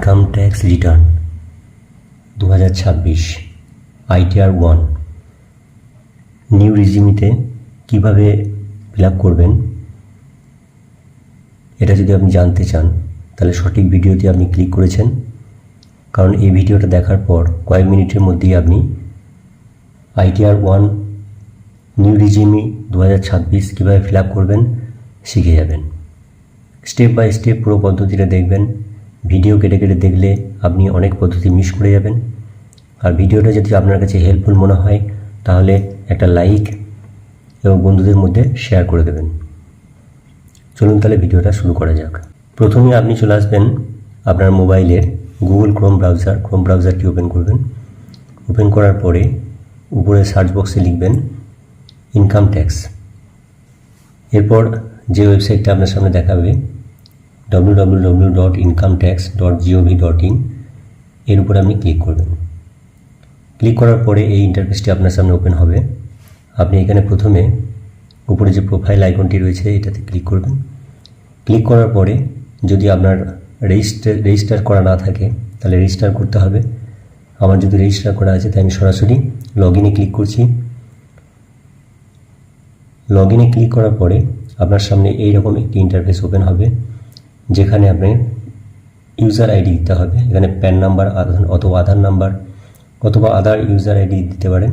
Income tax return 2026 ITR 1 new রেজিউমিতে কীভাবে fill up করবেন, এটা যদি আপনি জানতে চান তাহলে সঠিক ভিডিওতে আপনি ক্লিক করেছেন। কারণ এই ভিডিওটা দেখার পর কয়েক মিনিটের মধ্যেই আপনি ITR 1 নিউ রেজিউমি 2026 কীভাবে ফিল আপ করবেন শিখে যাবেন। স্টেপ বাই স্টেপ পুরো পদ্ধতিটা দেখবেন। ভিডিও কেটে কেটে দেখলে আপনি অনেক পদ্ধতি মিস করে যাবেন। আর ভিডিওটা যদি আপনার কাছে হেল্পফুল মনে হয় তাহলে একটা লাইক এবং বন্ধুদের মধ্যে শেয়ার করে দেবেন। চলুন তাহলে ভিডিওটা শুরু করা যাক। প্রথমে আপনি চলে আসবেন আপনার মোবাইলের গুগল ক্রোম ব্রাউজারটি ওপেন করবেন। ওপেন করার পরে উপরে সার্চ বক্সে লিখবেন ইনকাম ট্যাক্স। এরপর যে ওয়েবসাইটটা আপনার সামনে দেখাবে www.incometax.gov.in এর উপরে আপনি ক্লিক করবেন। ক্লিক করার পরে এই ইন্টারফেসটি আপনার সামনে ওপেন হবে। আপনি এখানে প্রথমে উপরে যে প্রোফাইল আইকনটি রয়েছে এটাতে ক্লিক করবেন। ক্লিক করার পরে যদি আপনার রেজিস্টার করা না থাকে তাহলে রেজিস্টার করতে হবে। আমার যদি রেজিস্টার করা আছে তাই আমি সরাসরি লগ ইনে ক্লিক করছি। লগ ইনে ক্লিক করার পরে আপনার সামনে এইরকম একটি ইন্টারফেস ওপেন হবে, যেখানে আপনি ইউজার আইডি দিতে হবে। এখানে প্যান নাম্বার অথবা আধার নাম্বার অথবা আদার ইউজার আইডি দিতে পারেন।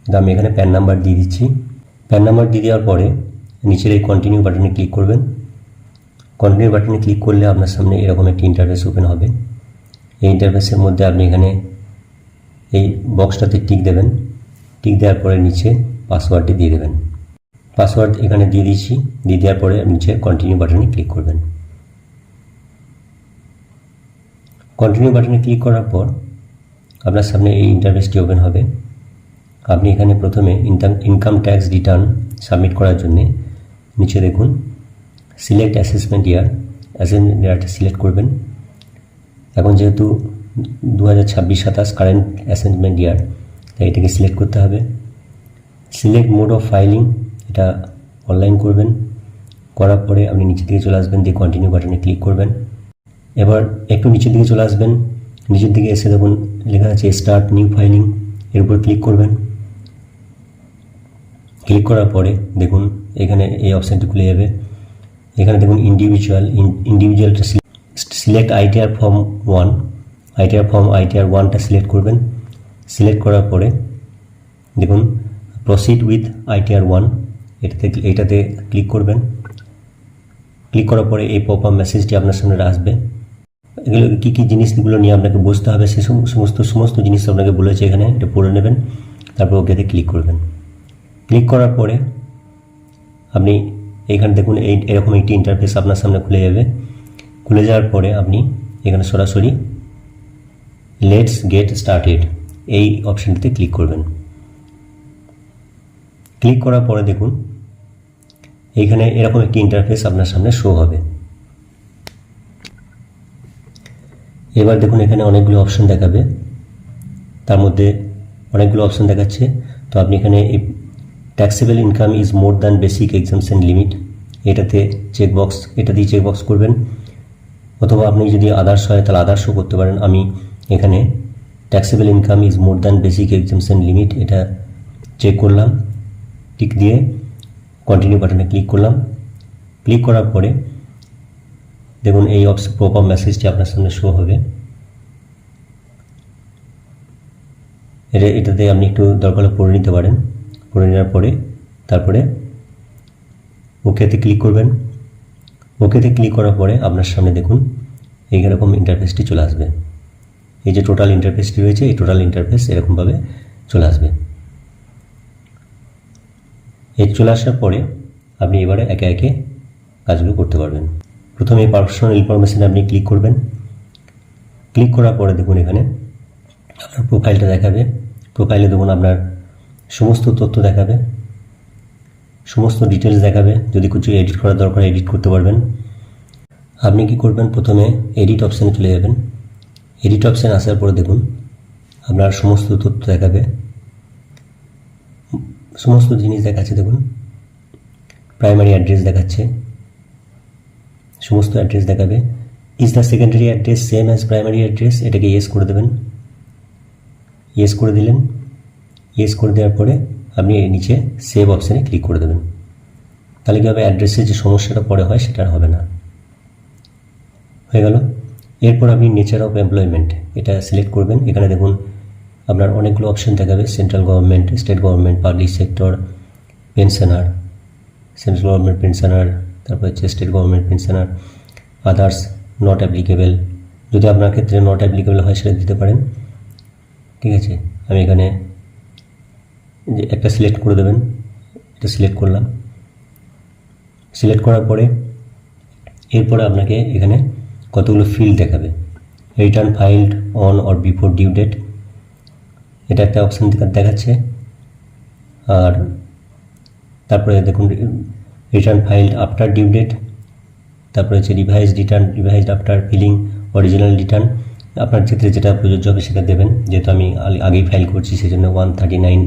কিন্তু আমি এখানে প্যান নাম্বার দিয়ে দিচ্ছি। প্যান নাম্বার দিয়ে দেওয়ার পরে নিচের এই কন্টিনিউ বাটনে ক্লিক করবেন। কন্টিনিউ বাটনে ক্লিক করলে আপনার সামনে এরকম একটি ইন্টারফেস ওপেন হবে। এই ইন্টারফেসের মধ্যে আপনি এখানে এই বক্সটাতে টিক দেবেন। টিক দেওয়ার পরে নিচে পাসওয়ার্ডটি দিয়ে দেবেন। পাসওয়ার্ড এখানে দিয়ে দিচ্ছি। দিয়ে দেওয়ার পরে নিচে কন্টিনিউ বাটনে ক্লিক করবেন। কন্টিনিউ বাটনে ক্লিক করার পর আপনার সামনে এই ইন্টারফেসটি ওপেন হবে। আপনি এখানে প্রথমে ইনকাম ট্যাক্স রিটার্ন সাবমিট করার জন্যে নিচে দেখুন সিলেক্ট অ্যাসেসমেন্ট ইয়ারটা সিলেক্ট করবেন। এখন যেহেতু 2026-27 কারেন্ট অ্যাসেসমেন্ট ইয়ার, তাই এটাকে সিলেক্ট করতে হবে। সিলেক্ট মোড অফ ফাইলিং, এটা অনলাইন করবেন। করার পরে আপনি নিচের দিকে চলে আসবেন, দিয়ে কন্টিনিউ বাটনে ক্লিক করবেন। এবার একটু নিচের দিকে চলে আসবেন। নিচের দিকে এসে দেখুন লেখা আছে স্টার্ট নিউ ফাইলিং, এর উপর ক্লিক করবেন। ক্লিক করার পরে দেখুন এখানে এই অপশানটি খুলে যাবে। এখানে দেখুন ইন্ডিভিজুয়ালটা সিলেক্ট ITR ফর্ম 1, ITR 1টা সিলেক্ট করবেন। সিলেক্ট করার পরে দেখুন প্রসিড উইথ ITR 1 এটাতে ক্লিক করবেন। ক্লিক করার পরে এই পপ আপ মেসেজটি আপনার সামনে আসবে। এগুলো কী কী জিনিসগুলো নিয়ে আপনাকে বুঝতে হবে সে সমস্ত জিনিস আপনাকে বলেছে এখানে, এটা পড়ে নেবেন। তারপর ওকেতে ক্লিক করবেন। ক্লিক করার পরে আপনি এখানে দেখুন এরকম একটি ইন্টারফেস আপনার সামনে খুলে যাবে। খুলে যাওয়ার পরে আপনি এখানে সরাসরি লেটস গেট স্টার্টেড এই অপশানটিতে ক্লিক করবেন। ক্লিক করার পরে দেখুন এইখানে এরকম একটি ইন্টারফেস আপনার সামনে শো হবে। এবার দেখুন এখানে অনেকগুলো অপশন দেখাবে, তার মধ্যে অনেকগুলো অপশন দেখাচ্ছে। তো আপনি এখানে taxable income is more than basic exemption limit এটা দিয়ে চেকবক্স করবেন। অথবা আপনি যদি আদার্স হয় তাহলে আদার্সও করতে পারেন। আমি এখানে taxable income is more than basic exemption limit এটা চেক করলাম। টিক দিয়ে কন্টিনিউ বাটনে ক্লিক করলাম। ক্লিক করার পরে দেখুন এই পপ আপ মেসেজটি আপনার সামনে শো হবে। এটাতে আপনি একটু দরকার হলে পড়ে নিতে পারেন। পড়ে নেওয়ার পরে তারপরে ওকেতে ক্লিক করবেন। ওকেতে ক্লিক করার পরে আপনার সামনে দেখুন এইরকম ইন্টারফেসটি চলে আসবে। এই যে টোটাল ইন্টারফেসটি রয়েছে এই টোটাল ইন্টারফেস এরকমভাবে চলে আসবে। এই চলে আসার পরে আপনি এবারে একে একে কাজগুলো করতে পারবেন। প্রথমে পার্সোনাল ইনফরমেশানে আপনি ক্লিক করবেন। ক্লিক করার পরে দেখুন এখানে আপনার প্রোফাইলটা দেখাবে। প্রোফাইলে দেখুন আপনার সমস্ত তথ্য দেখাবে, সমস্ত ডিটেলস দেখাবে। যদি কিছু এডিট করার দরকার এডিট করতে পারবেন। আপনি কি করবেন, প্রথমে এডিট অপশানে চলে যাবেন। এডিট অপশানে আসার পরে দেখুন আপনার সমস্ত তথ্য দেখাবে, সমস্ত জিনিস দেখাচ্ছে। দেখুন প্রাইমারি অ্যাড্রেস দেখাচ্ছে, সমস্ত অ্যাড্রেস দেখাবে। Is the secondary address same as primary address, এটাকে ইয়েস করে দেবেন। ইয়েস করে দিলেন। ইয়েস করে দেওয়ার পরে আপনি এর নিচে সেভ অপশানে ক্লিক করে দেবেন। তাহলে কী হবে, অ্যাড্রেসের যে সমস্যাটা পরে হয় সেটা আর হবে না। হয়ে গেল। এরপর আপনি নেচার অফ এমপ্লয়মেন্ট এটা সিলেক্ট করবেন। এখানে দেখুন আপনার অনেকগুলো অপশন দেখাবে, central government, state government, public sector, pensioner, central government pensioner, তারপর হচ্ছে state government pensioner, others, not applicable. যদি আপনার ক্ষেত্রে নট অ্যাপ্লিকেবল হয় সেটা দিতে পারেন। ঠিক আছে, আমি এখানে যে একটা সিলেক্ট করে দেবেন, এটা সিলেক্ট করলাম। সিলেক্ট করার পরে এরপরে আপনাকে এখানে কতগুলো ফিল্ড দেখাবে। Return filed on or before due date, এটা একটা অপশান দেখাচ্ছে। আর তারপরে দেখুন return filed after due date, তারপরে হচ্ছে revised return, revised after filing original return. আপনার ক্ষেত্রে যেটা প্রযোজ্য হবে সেটা দেবেন, যেহেতু আমি আগেই ফাইল করছি সেই জন্য 139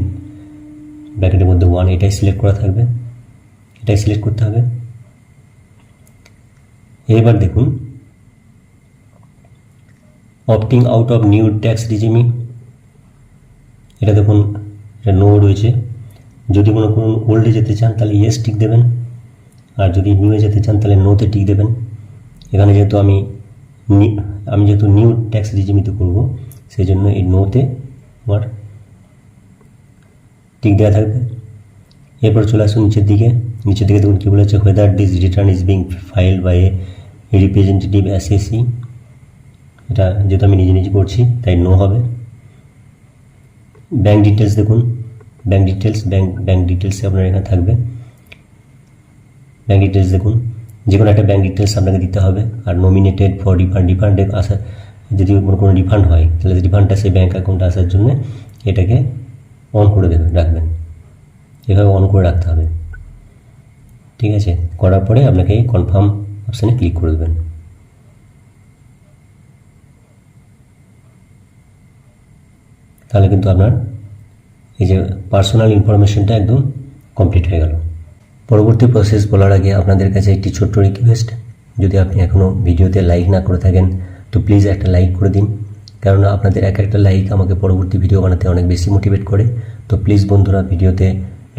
ব্র্যাকেটের মধ্যে 1 এটাই সিলেক্ট করা থাকবে, এটাই সিলেক্ট করতে হবে। এবার দেখুন opting out of new tax regime, এটা দেখুন এটা নো রয়েছে। যদি কোনো ওল্ডে যেতে চান তাহলে ইয়েস টিক দেবেন, আর যদি নিউয়ে যেতে চান তাহলে নোতে টিক দেবেন। এখানে যেহেতু আমি যেহেতু নিউ ট্যাক্স রিজিমিতে করবো সেই জন্য এই নোতে আমার টিক দেওয়া থাকবে। এরপর চলে আসুন নিচের দিকে। নিচের দিকে দেখুন কী বলেছে, whether this return is being filed by a representative assessee, এটা যেহেতু আমি নিজে করছি তাই নো হবে। ব্যাঙ্ক ডিটেলস দেখুন, ব্যাঙ্ক ডিটেলসে আপনার এখানে থাকবে। ব্যাঙ্ক ডিটেলস দেখুন, যে কোনো একটা ব্যাঙ্ক ডিটেলস আপনাকে দিতে হবে। আর নমিনেটেড ফর রিফান্ডে আসা, যদি কোনো রিফান্ড হয় তাহলে রিফান্ডটা সেই ব্যাঙ্ক অ্যাকাউন্টে আসার জন্য এটাকে অন করে রাখবেন, এভাবে অন করে রাখতে হবে। ঠিক আছে, করার পরে আপনাকে এই কনফার্ম অপশানে ক্লিক করে দেবেন। তাহলে কিন্তু আপনার এই যে পার্সোনাল ইনফরমেশনটা একদম কমপ্লিট হয়ে গেল। পরবর্তী প্রসেস বলার আগে আপনাদের কাছে একটি ছোট্ট রিকোয়েস্ট, যদি আপনি এখনও ভিডিওতে লাইক না করে থাকেন তো প্লিজ একটা লাইক করে দিন, কেননা আপনাদের একটা লাইক আমাকে পরবর্তী ভিডিও বানাতে অনেক বেশি মোটিভেট করে। তো প্লিজ বন্ধুরা ভিডিওতে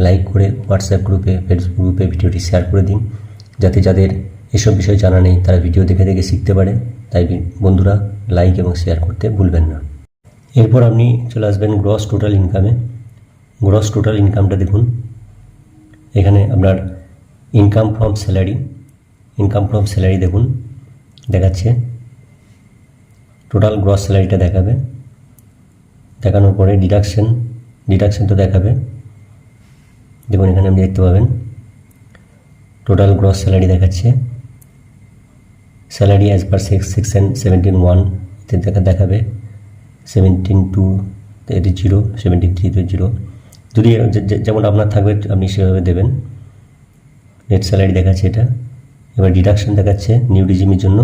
লাইক করে হোয়াটসঅ্যাপ গ্রুপে, ফেসবুক গ্রুপে ভিডিওটি শেয়ার করে দিন, যাতে যাদের এসব বিষয় জানা নেই তারা ভিডিও দেখে দেখে শিখতে পারে। তাই বন্ধুরা লাইক এবং শেয়ার করতে ভুলবেন না। এরপর আপনি চলে আসবেন গ্রস টোটাল ইনকামে। গ্রস টোটাল ইনকামটা দেখুন, এখানে আপনার ইনকাম ফ্রম স্যালারি দেখুন দেখাচ্ছে, টোটাল গ্রস স্যালারিটা দেখাবে। দেখানোর পরে ডিডাকশন তো দেখাবে। দেখুন এখানে আপনি দেখতে পাবেন টোটাল গ্রস স্যালারি দেখাচ্ছে। স্যালারি অ্যাজ পার সেকশন 17(1) দেখাবে। 17(2) এটি 0, 17(3) তো 0। যদি যেমন আপনার থাকবে আপনি সেভাবে দেবেন। নেট স্যালারি দেখাচ্ছে এটা। এবার ডিডাকশন দেখাচ্ছে, নিউ রিজিমের জন্য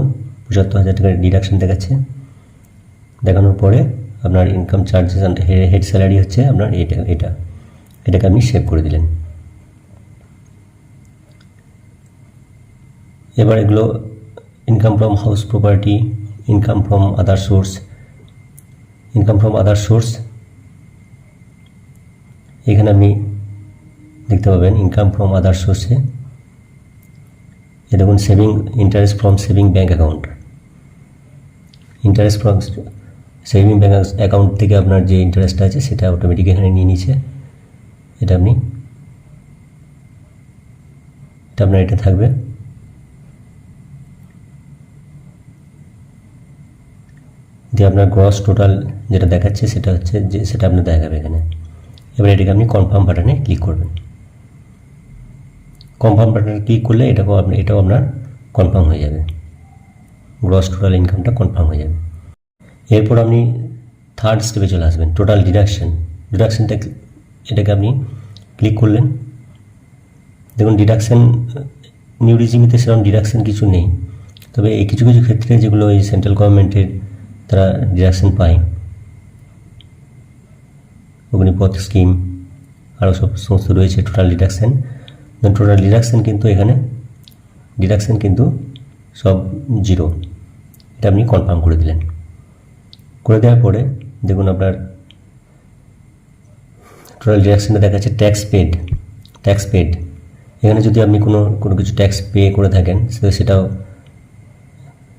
75,000 টাকার ডিডাকশন দেখাচ্ছে। দেখানোর পরে আপনার ইনকাম চার্জেস হেড স্যালারি হচ্ছে আপনার এটাকে আপনি সেভ করে দিলেন। এবার এগুলো income from house property, income from other source, এখানে আপনি দেখতে পাবেন ইনকাম ফ্রম আদার সোর্সে দেখুন interest from saving bank account. Interest from saving bank account থেকে আপনার যে ইন্টারেস্টটা আছে সেটা অটোমেটিক এখানে নিয়ে নিচ্ছে। এটা আপনার এটা থাকবে। দিয়ে আপনার গ্রস টোটাল যেটা দেখাচ্ছে সেটা হচ্ছে যে সেটা আপনার দেখাবে এখানে। এবার এটাকে আপনি কনফার্ম বাটনে ক্লিক করবেন। কনফার্ম বাটনে ক্লিক করলে এটাও আপনার কনফার্ম হয়ে যাবে, গ্রস টোটাল ইনকামটা কনফার্ম হয়ে যাবে। এরপর আপনি থার্ড স্টেপে চলে আসবেন, টোটাল ডিডাকশনটা এটাকে আপনি ক্লিক করলেন। দেখুন ডিডাকশন নিউ রিজিমিতে সেরকম ডিডাকশন কিছু নেই, তবে এই কিছু ক্ষেত্রে যেগুলো এই সেন্ট্রাল গভর্নমেন্টের তারা ডিডাকশন পায়, অগ্নিপথ স্কিম আরও সমস্ত রয়েছে টোটাল ডিডাকশন কিন্তু এখানে ডিডাকশন কিন্তু সব 0। এটা আপনি কনফার্ম করে দিলেন। করে দেওয়ার পরে দেখুন আপনার টোটাল ডিডাকশনটা দেখাচ্ছে ট্যাক্স পেড। এখানে যদি আপনি কোনো কিছু ট্যাক্স পে করে থাকেন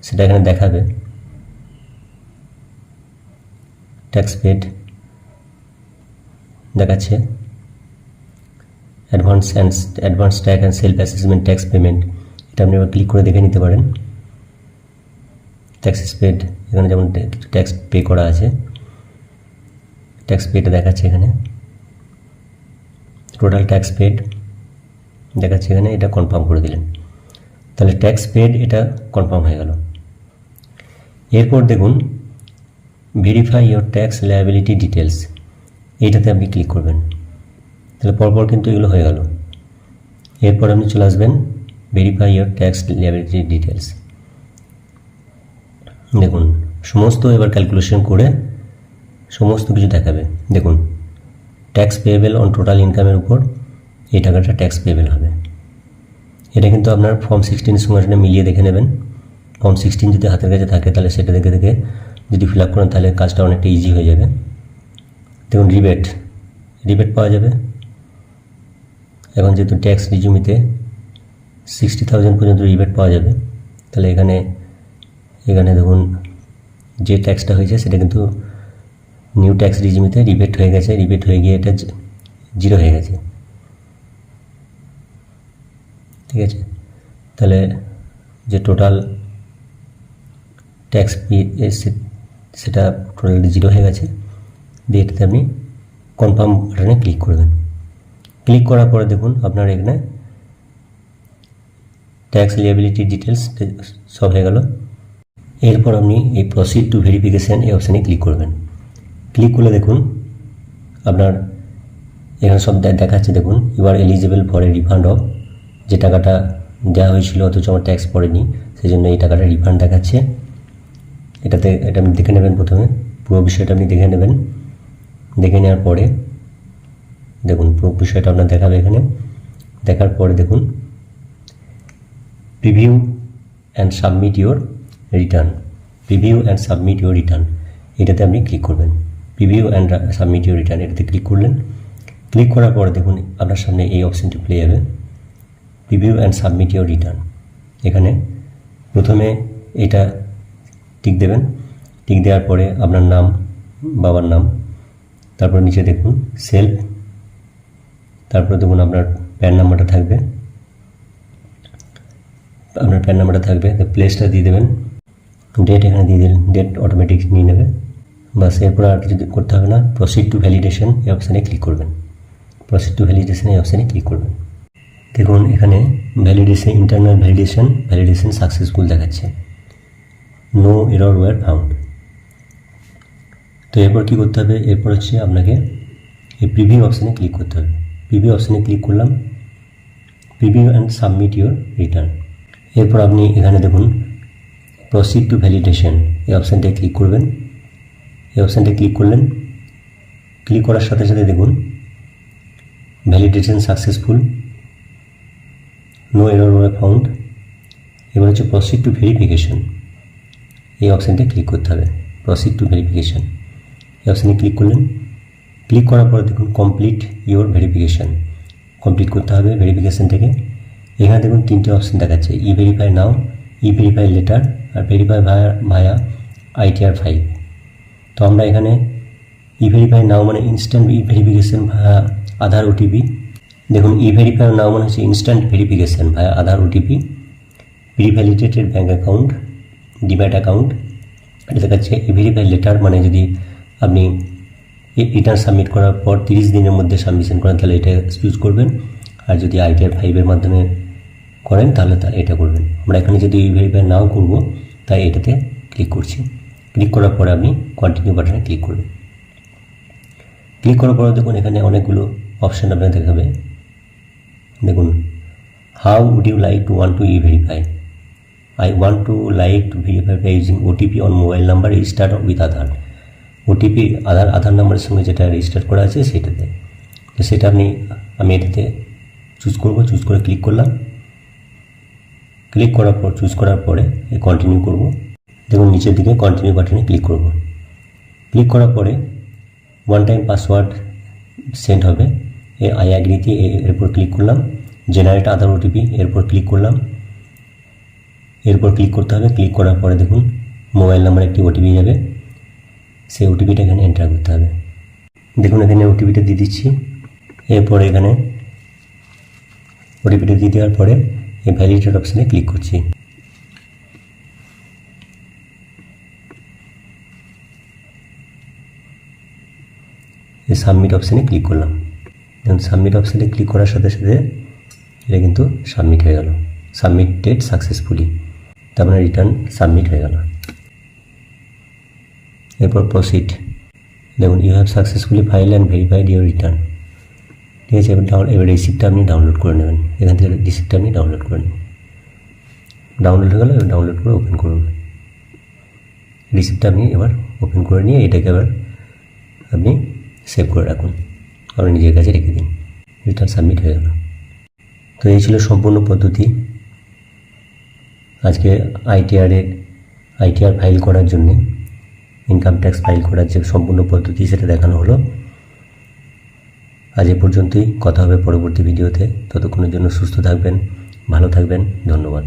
সেটা এখানে দেখাবে। ট্যাক্স পেড দেখাচ্ছে, advance tax and self assessment tax payment, এটা আপনি আবার ক্লিক করে দেখে নিতে পারেন। ট্যাক্সেস পেড, এখানে যেমন কিছু ট্যাক্স পে করা আছে, ট্যাক্স পেটা দেখাচ্ছে এখানে, টোটাল ট্যাক্স পেড দেখাচ্ছে এখানে, এটা কনফার্ম করে দিলেন। তাহলে ট্যাক্স পেড এটা কনফার্ম হয়ে গেল। এরপর দেখুন verify your tax liability details, এইটাতে আপনি ক্লিক করবেন। তাহলে পরপর কিন্তু এগুলো হয়ে গেল। এরপর আপনি চলে আসবেন verify your tax liability details. দেখুন সমস্ত এবার ক্যালকুলেশন করে সমস্ত কিছু দেখাবে। দেখুন ট্যাক্স পেয়েবেল অন টোটাল ইনকামের উপর এই টাকাটা ট্যাক্স পেয়েবেল হবে। এটা কিন্তু আপনার ফর্ম 16 সঙ্গে মিলিয়ে দেখে নেবেন। ফর্ম 16 যদি হাতের কাছে থাকে তাহলে সেটা দেখে যদি ফিল আপ করেন তাহলে কাজটা অনেকটা ইজি হয়ে যাবে। দেখুন রিবেট পাওয়া যাবে। এখন যেহেতু ট্যাক্স রিজিউমিতে 60,000 পর্যন্ত রিবেট পাওয়া যাবে, তাহলে এখানে দেখুন যে ট্যাক্সটা হয়েছে সেটা কিন্তু নিউ ট্যাক্স রিজিউমিতে রিবেট হয়ে গেছে, রিবেট হয়ে গিয়ে এটা 0 হয়ে গেছে। ঠিক আছে, তাহলে যে টোটাল ট্যাক্স সেটা টোটাল 0 হয়ে গেছে। দিয়ে এটাতে আপনি কনফার্ম বাটনে ক্লিক করবেন। ক্লিক করার পরে দেখুন আপনার এখানে ট্যাক্স লিয়াবিলিটি ডিটেলস সব হয়ে গেল। এরপর আপনি এই প্রসিড টু ভেরিফিকেশান এই অপশানে ক্লিক করবেন। ক্লিক করলে দেখুন আপনার এখানে সব দেখাচ্ছে। দেখুন you are eligible for a refund of, যে টাকাটা দেওয়া হয়েছিল অথচ আমার ট্যাক্স পড়েনি, সেই জন্য এই টাকাটা রিফান্ড দেখাচ্ছে। এটা আপনি দেখে নেবেন, প্রথমে পুরো বিষয়টা আপনি দেখে নেবেন। দেখে নেওয়ার পরে দেখুন পুরো বিষয়টা আপনার দেখাবে এখানে। দেখার পরে দেখুন preview and submit your return, এটাতে আপনি ক্লিক করবেন। Preview and submit your return, এটাতে ক্লিক করলেন। ক্লিক করার পরে দেখুন আপনার সামনে এই অপশানটি খুলে যাবে, preview and submit your return. এখানে প্রথমে এটা টিক দেবেন। টিক দেওয়ার পরে আপনার নাম, বাবার নাম, তারপর নিচে দেখুন সেলফ, তারপরে দেখুন আপনার প্যান নাম্বারটা থাকবে, প্লেসটা দিয়ে দেবেন, ডেট এখানে দিয়ে দিলেন, ডেট অটোমেটিক নিয়ে নেবে। বাস, এরপর আর কিছু করতে হবে না। প্রসিড টু ভ্যালিডেশন এই অপশানে ক্লিক করবেন। দেখুন এখানে ইন্টারনাল ভ্যালিডেশন সাকসেসফুল দেখাচ্ছে, নো এরর ওয়্যার ফাউন্ড। তো এরপর কী করতে হবে? এরপর হচ্ছে আপনাকে এই প্রিভিউ অপশানে ক্লিক করতে হবে। প্রিভিউ অপশানে ক্লিক করলাম, preview and submit your return. এরপর আপনি এখানে দেখুন প্রসিড টু ভ্যালিডেশন এই অপশানটায় ক্লিক করবেন। এই অপশানটায় ক্লিক করলেন, ক্লিক করার সাথে সাথে দেখুন validation successful, no error were found. এবার হচ্ছে প্রসিড টু ভেরিফিকেশন, এই অপশানটায় ক্লিক করতে হবে। প্রসিড টু ভেরিফিকেশন এই অপশানে ক্লিক করলেন। ক্লিক করার পরে দেখুন কমপ্লিট ইউর ভেরিফিকেশান, কমপ্লিট করতে হবে ভেরিফিকেশানটাকে। এখানে দেখুন 3টে অপশান দেখাচ্ছে, ই ভেরিফাই নাও, ই ভেরিফাই লেটার আর ভেরিফাই ভায়া ITR 5। তো আমরা এখানে ই ভেরিফাই নাও মানে ইনস্ট্যান্ট ই ভেরিফিকেশান ভায়া আধার OTP। দেখুন ই ভেরিফাই নাও মানে হচ্ছে ইনস্ট্যান্ট ভেরিফিকেশান ভায়া আধার OTP, pre validated bank account, demat account. এটা দেখাচ্ছে ই ভেরিফাই লেটার মানে যদি আপনি রিটার্ন সাবমিট করার পর 30 দিনের মধ্যে সাবমিশন করেন তাহলে এটা চুজ করবেন, আর যদি ITR 5-এর মাধ্যমে করেন তাহলে এটা করবেন। আমরা এখানে যদি ই ভেরিফাই নাও করবো তাই এটাতে ক্লিক করছি। ক্লিক করার পরে আপনি কন্টিনিউ বাটনে ক্লিক করবেন। ক্লিক করার পরে দেখুন এখানে অনেকগুলো অপশান আপনাকে দেখাবে। দেখুন how would you like to want to e verify, I want to like to verify by using OTP on mobile number registered with Aadhaar। OTP আধার নাম্বারের সঙ্গে যেটা রেজিস্টার করা আছে সেটাতে, তো সেটা আমি এটাতে চুজ করব। চুজ করে ক্লিক করলাম। ক্লিক করার পর চুজ করার পরে কন্টিনিউ করব। দেখুন নিচের দিকে কন্টিনিউ বাটনে ক্লিক করব। ক্লিক করার পরে ওয়ান টাইম পাসওয়ার্ড সেন্ড হবে, আই অ্যাগ্রিতে এরপর ক্লিক করলাম। জেনারেট আদার ওটিপি এরপর ক্লিক করলাম। এরপর ক্লিক করতে হবে। ক্লিক করার পরে দেখুন মোবাইল নাম্বার একটি ওটিপি যাবে, সেই ওটিপিটা এখানে এন্টার করতে হবে। দেখুন এখানে ওটিপিটা দিয়ে দিচ্ছি। এরপর এখানে ওটিপিটা দিয়ে দেওয়ার পরে এই ভ্যালিডেট অপশানে ক্লিক করছি। এই সাবমিট অপশানে ক্লিক করলাম। দেখুন সাবমিট অপশানে ক্লিক করার সাথে সাথে এটা কিন্তু সাবমিট হয়ে গেল। সাবমিটেড সাকসেসফুলি, তার মানে রিটার্ন সাবমিট হয়ে গেল। এরপর প্রসিড। দেখুন you have successfully file and verified your return. ঠিক আছে, এবার রিসিপ্টটা আপনি ডাউনলোড করে নেবেন। এখান থেকে রিসিপ্টটা আপনি ডাউনলোড করে নেবেন। ডাউনলোড হয়ে গেল, এবার ডাউনলোড করে ওপেন করুন। রিসিপ্টটা আপনি এবার ওপেন করে নিয়ে এটাকে আবার আপনি সেভ করে রাখুন, আপনি নিজের কাছে রেখে দিন। রিটার্ন সাবমিট হয়ে গেল। তো এই ছিল সম্পূর্ণ পদ্ধতি। আজকে আইটিআর ফাইল করার জন্যে, ইনকাম ট্যাক্স ফাইল করার যে সম্পূর্ণ পদ্ধতি সেটা দেখানো হলো। আজ এ পর্যন্তই, কথা হবে পরবর্তী ভিডিওতে। ততক্ষণের জন্য সুস্থ থাকবেন, ভালো থাকবেন, ধন্যবাদ।